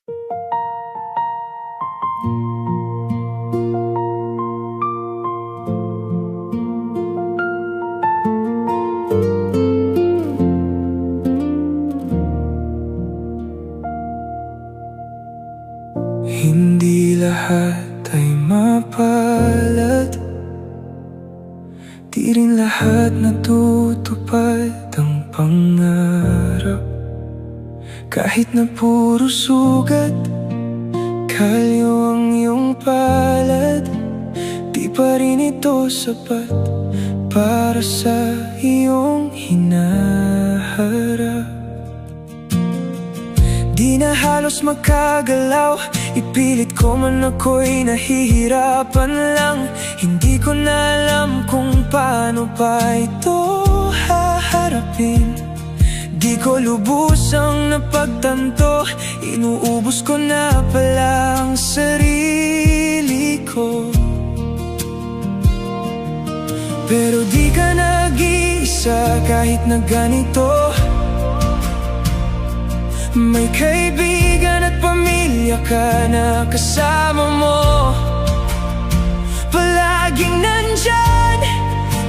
Hindi lahat ay mapalad, di rin lahat natutupad ang pangarap. Kahit na puro sugat, kalyo ang iyong palad, di pa rin ito sapat para sa iyong hinaharap. Di na halos makagalaw, ipilit ko man ako'y nahihirapan lang. Hindi ko na alam kung paano pa ito haharapin. Di ko lubusang napagtanto, inuubos ko na pala ang sarili ko. Pero di ka nag-iisa kahit na ganito. May kaibigan at pamilya ka na kasama mo, palaging nandyan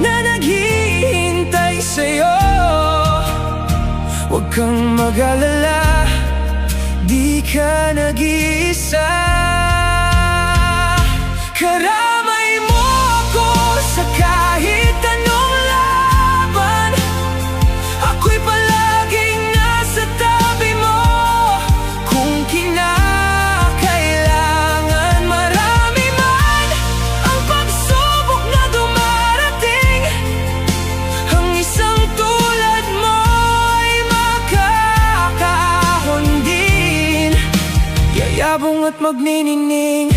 na naghihintay sa'yo. Huwag kang mag-alala, di ka nag-iisa. Karamay mo ako sa kahit anong laban. Ako'y palaging nasa tabi mo. Kung kinakailangan, marami man ang pagsubok na dumarating. Ang isang tulad mo ay makakaahon din, yayabong at magniningning.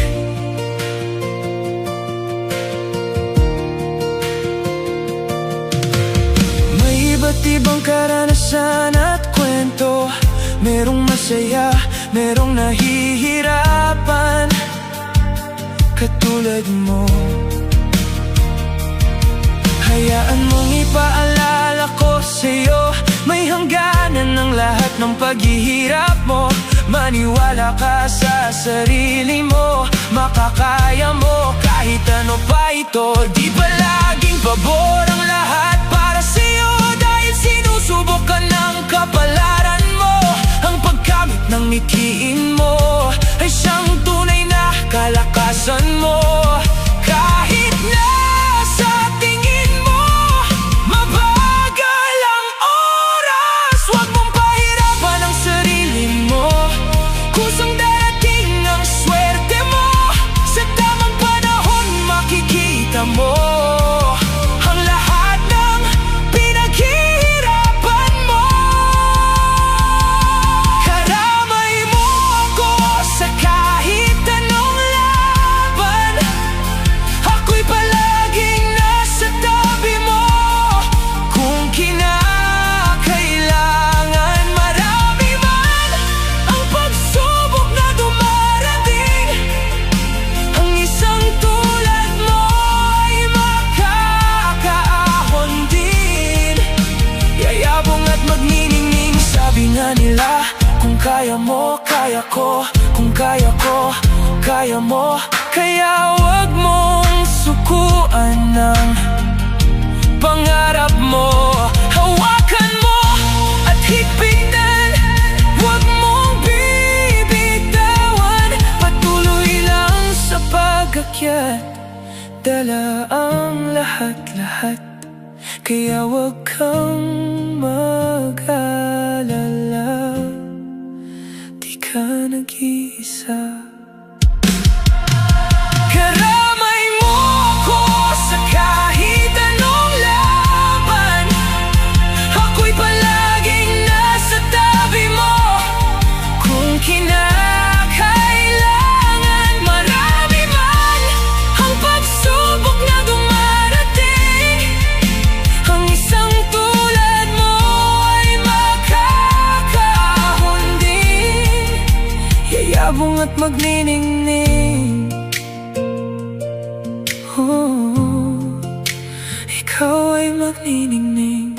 Iba't ibang karanasan at kwento, merong masaya, merong nahihirapan, katulad mo. Hayaan mong ipaalala ko sa'yo, may hangganan ng lahat ng paghihirap mo. Maniwala ka sa sarili mo, makakaya mo kahit ano pa ito. Di ba laging pabor ang lahat para sa'yo? Sinusubok ka ng kapalaran mo. Ang pagkamit ng mithiin mo ay siyang tunay na kalakasan mo. Kahit na sa tingin mo mabagal ang oras, huwag mong pahirapan ang sarili mo. Kusang darating ang swerte mo, sa tamang panahon makikita mo ang lahat ng pinaghihirapan mo. Karamay mo ako sa kahit anong laban. Ako'y palaging nasa tabi mo. Kung kinakailangan, marami man ang pagsubok na dumarating. Ang isang tulad mo ay makakaahon din, yayabong at magniningning. Sabi nga nila, kung kaya mo, kaya ko. Kung kaya ko, kaya mo. Kaya wag mong sukuan ng pangarap mo. Hawakan mo at higpitan, wag mong bibitawan. Patuloy lang sa pag-akyat, dala ang lahat-lahat. Kaya wag kang mag-alala, di ka nag-iisa. Karamay mo ako sa kahit anong laban. Ako'y palaging nasa tabi mo. Kung kinakailangan, marami man ang pagsubok na dumarating. Ang isang tulad mo ay makakaahon din, yayabong at magniningning. Oh, ikaw ay magniningning.